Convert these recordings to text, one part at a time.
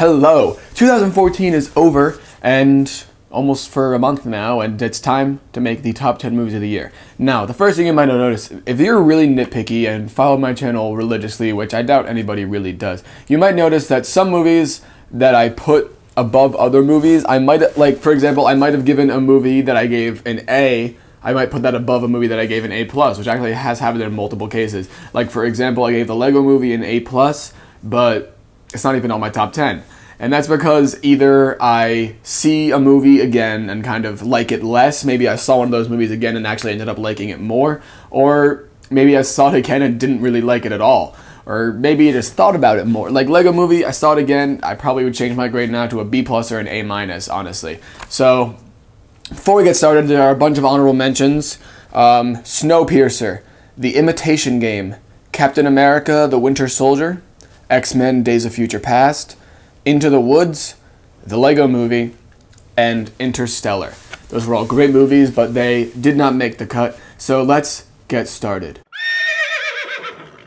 Hello! 2014 is over, and almost for a month now, and it's time to make the top 10 movies of the year. Now, the first thing you might notice, if you're really nitpicky and follow my channel religiously, which I doubt anybody really does, you might notice that some movies that I put above other movies, I might, like, for example, I might have given a movie that I gave an A, I might put that above a movie that I gave an A+, which actually has happened in multiple cases. Like, for example, I gave the Lego Movie an A+, but it's not even on my top 10. And that's because either I see a movie again and kind of like it less, maybe I saw one of those movies again and actually ended up liking it more, or maybe I saw it again and didn't really like it at all. Or maybe I just thought about it more. Like Lego Movie, I saw it again, I probably would change my grade now to a B+ or an A-, honestly. So, before we get started, there are a bunch of honorable mentions. Snowpiercer, The Imitation Game, Captain America, The Winter Soldier, X-Men, Days of Future Past, Into the Woods, The Lego Movie, and Interstellar. Those were all great movies, but they did not make the cut, so let's get started.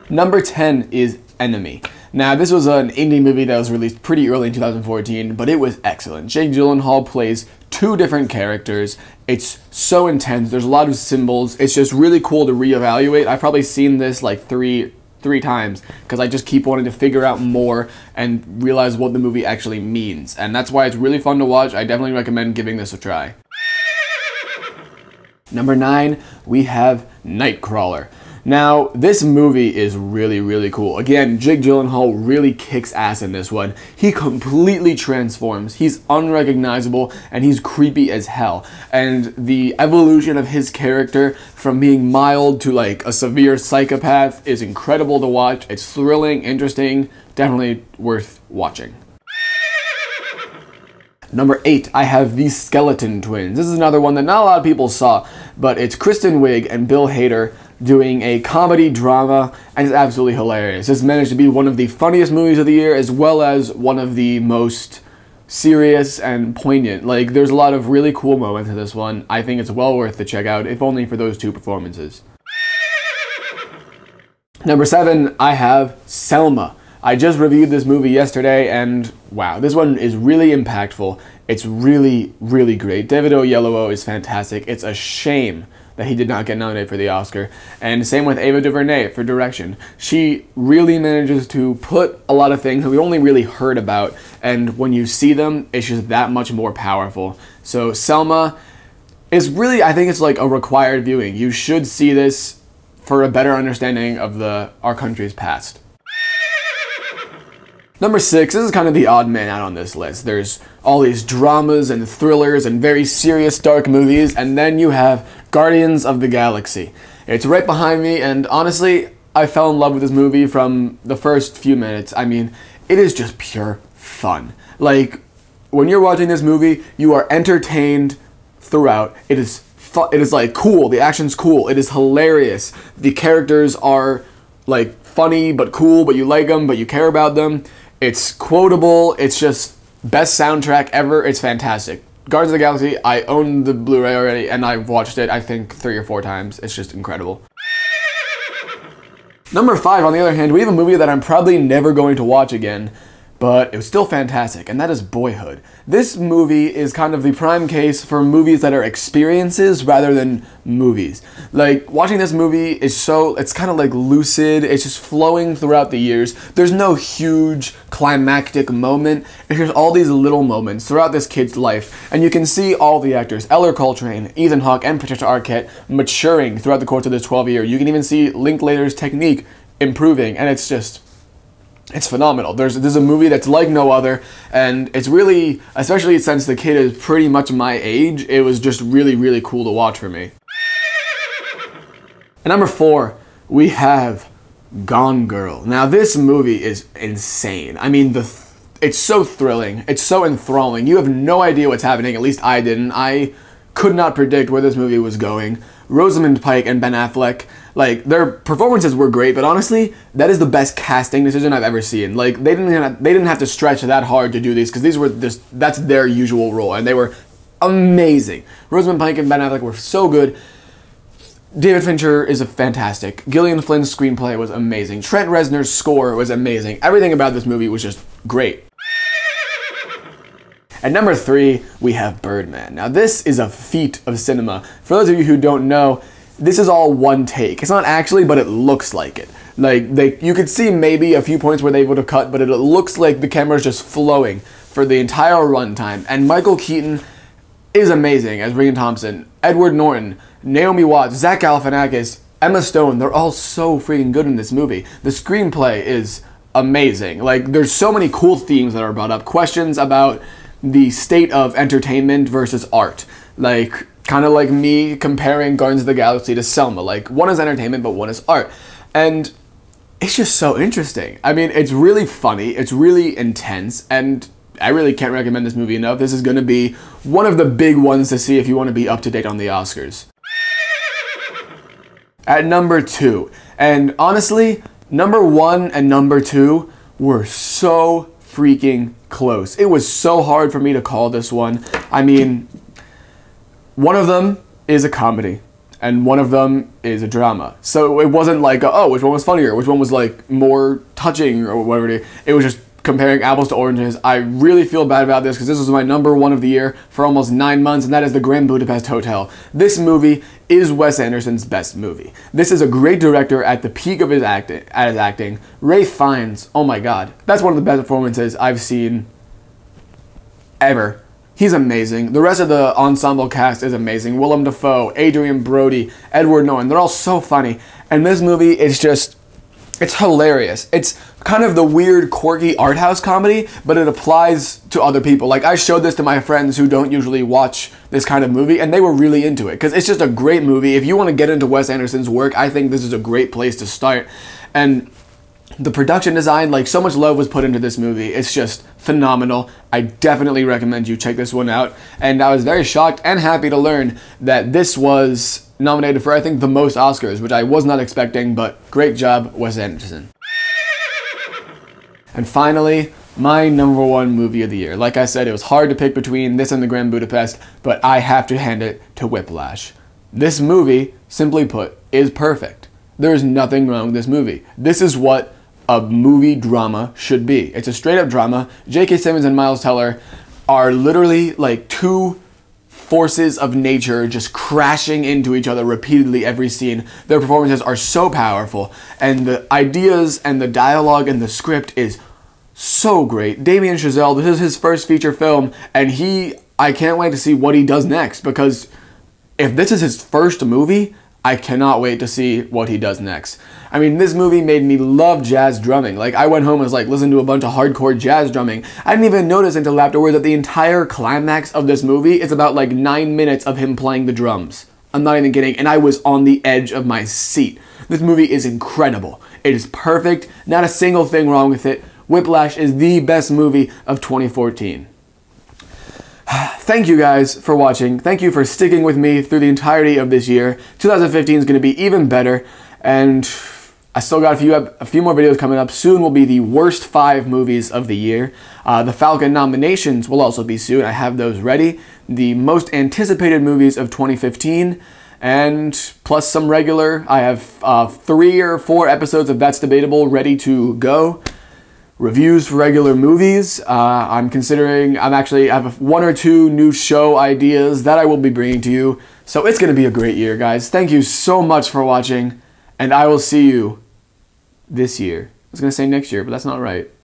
Number 10 is Enemy. Now, this was an indie movie that was released pretty early in 2014, but it was excellent. Jake Gyllenhaal plays two different characters. It's so intense, there's a lot of symbols, it's just really cool to reevaluate. I've probably seen this like three times because I just keep wanting to figure out more and realize what the movie actually means, and that's why it's really fun to watch. I definitely recommend giving this a try. Number 9, we have Nightcrawler. Now, this movie is really cool. Again, Jake Gyllenhaal really kicks ass in this one. He completely transforms. He's unrecognizable, and he's creepy as hell. And the evolution of his character from being mild to like a severe psychopath is incredible to watch. It's thrilling, interesting, definitely worth watching. Number 8, I have The Skeleton Twins. This is another one that not a lot of people saw, but it's Kristen Wiig and Bill Hader doing a comedy drama, and it's absolutely hilarious. This managed to be one of the funniest movies of the year, as well as one of the most serious and poignant. Like, there's a lot of really cool moments in this one. I think it's well worth to check out, if only for those two performances. Number 7, I have Selma. I just reviewed this movie yesterday, and wow, this one is really impactful. It's really great. David Oyelowo is fantastic. It's a shame that he did not get nominated for the Oscar. And same with Ava DuVernay for direction. She really manages to put a lot of things that we only really heard about, and when you see them, it's just that much more powerful. So Selma is really, I think it's like a required viewing. You should see this for a better understanding of our country's past. Number 6, this is kind of the odd man out on this list. There's all these dramas and thrillers and very serious dark movies, and then you have Guardians of the Galaxy. It's right behind me, and honestly, I fell in love with this movie from the first few minutes. I mean, it is just pure fun. Like, when you're watching this movie, you are entertained throughout. It is like cool, the action's cool, it is hilarious. The characters are like funny but cool, but you like them, but you care about them. It's quotable, it's just best soundtrack ever, it's fantastic. Guardians of the Galaxy, I own the Blu-ray already, and I've watched it, I think, 3 or 4 times. It's just incredible. Number 5, on the other hand, we have a movie that I'm probably never going to watch again, but it was still fantastic, and that is Boyhood. This movie is kind of the prime case for movies that are experiences rather than movies. Like, watching this movie is it's kind of like lucid, it's just flowing throughout the years. There's no huge climactic moment, it's just all these little moments throughout this kid's life, and you can see all the actors, Eller Coltrane, Ethan Hawke, and Patricia Arquette maturing throughout the course of this 12 year. You can even see Linklater's technique improving, and it's phenomenal. There's a movie that's like no other, and it's really, especially since the kid is pretty much my age, it was just really cool to watch for me. And number 4, we have Gone Girl. Now, this movie is insane. I mean, it's so thrilling, it's so enthralling. You have no idea what's happening, at least I didn't. I could not predict where this movie was going. Rosamund Pike and Ben Affleck, like, their performances were great, but honestly, that is the best casting decision I've ever seen. Like, they didn't have to stretch that hard to do these, because that's their usual role, and they were amazing. Rosamund Pike and Ben Affleck were so good. David Fincher is fantastic. Gillian Flynn's screenplay was amazing. Trent Reznor's score was amazing. Everything about this movie was just great. At number 3, we have Birdman. Now this is a feat of cinema. For those of you who don't know, this is all one take. It's not actually, but it looks like it. Like, you could see maybe a few points where they would have cut, but it looks like the camera's just flowing for the entire runtime. And Michael Keaton is amazing as Regan Thompson, Edward Norton, Naomi Watts, Zach Galifianakis, Emma Stone. They're all so freaking good in this movie. The screenplay is amazing. Like, there's so many cool themes that are brought up. Questions about the state of entertainment versus art. Like, kind of like me comparing Guardians of the Galaxy to Selma. Like, one is entertainment, but one is art. And it's just so interesting. I mean, it's really funny, it's really intense, and I really can't recommend this movie enough. This is going to be one of the big ones to see if you want to be up to date on the Oscars. At number 2, and honestly, number 1 and number 2 were so freaking close. It was so hard for me to call this one. I mean, one of them is a comedy, and one of them is a drama. So it wasn't like, oh, which one was funnier, which one was like more touching or whatever it is. It was just comparing apples to oranges. I really feel bad about this because this was my number 1 of the year for almost 9 months, and that is the Grand Budapest Hotel. This movie is Wes Anderson's best movie. This is a great director at the peak of his acting. Ralph Fiennes, oh my god, that's one of the best performances I've seen ever. He's amazing. The rest of the ensemble cast is amazing. Willem Dafoe, Adrian Brody, Edward Norton, they're all so funny. And this movie is just, it's hilarious. It's kind of the weird, quirky art house comedy, but it applies to other people. Like, I showed this to my friends who don't usually watch this kind of movie, and they were really into it, because it's just a great movie. If you want to get into Wes Anderson's work, I think this is a great place to start. And the production design, like, so much love was put into this movie. It's just phenomenal. I definitely recommend you check this one out. And I was very shocked and happy to learn that this was nominated for, I think, the most Oscars, which I was not expecting, but great job, Wes Anderson. And finally, my number 1 movie of the year. Like I said, it was hard to pick between this and the Grand Budapest, but I have to hand it to Whiplash. This movie, simply put, is perfect. There is nothing wrong with this movie. This is what a movie drama should be. It's a straight up drama. J.K. Simmons and Miles Teller are literally like two forces of nature just crashing into each other repeatedly every scene. Their performances are so powerful, and the ideas and the dialogue and the script is so great. Damien Chazelle, this is his first feature film, and I can't wait to see what he does next, because if this is his first movie, I cannot wait to see what he does next. I mean, this movie made me love jazz drumming. Like, I went home and was like, listening to a bunch of hardcore jazz drumming. I didn't even notice until afterwards that the entire climax of this movie is about like 9 minutes of him playing the drums. I'm not even kidding, and I was on the edge of my seat. This movie is incredible. It is perfect, not a single thing wrong with it. Whiplash is the best movie of 2014. Thank you guys for watching. Thank you for sticking with me through the entirety of this year. 2015 is going to be even better, and I still got a few more videos coming up. Soon will be the worst 5 movies of the year. The Falcon nominations will also be soon. I have those ready. The most anticipated movies of 2015, and plus some regular. I have 3 or 4 episodes of That's Debatable ready to go. Reviews for regular movies. I have 1 or 2 new show ideas that I will be bringing to you. So it's going to be a great year, guys. Thank you so much for watching, and I will see you this year. I was going to say next year, but that's not right.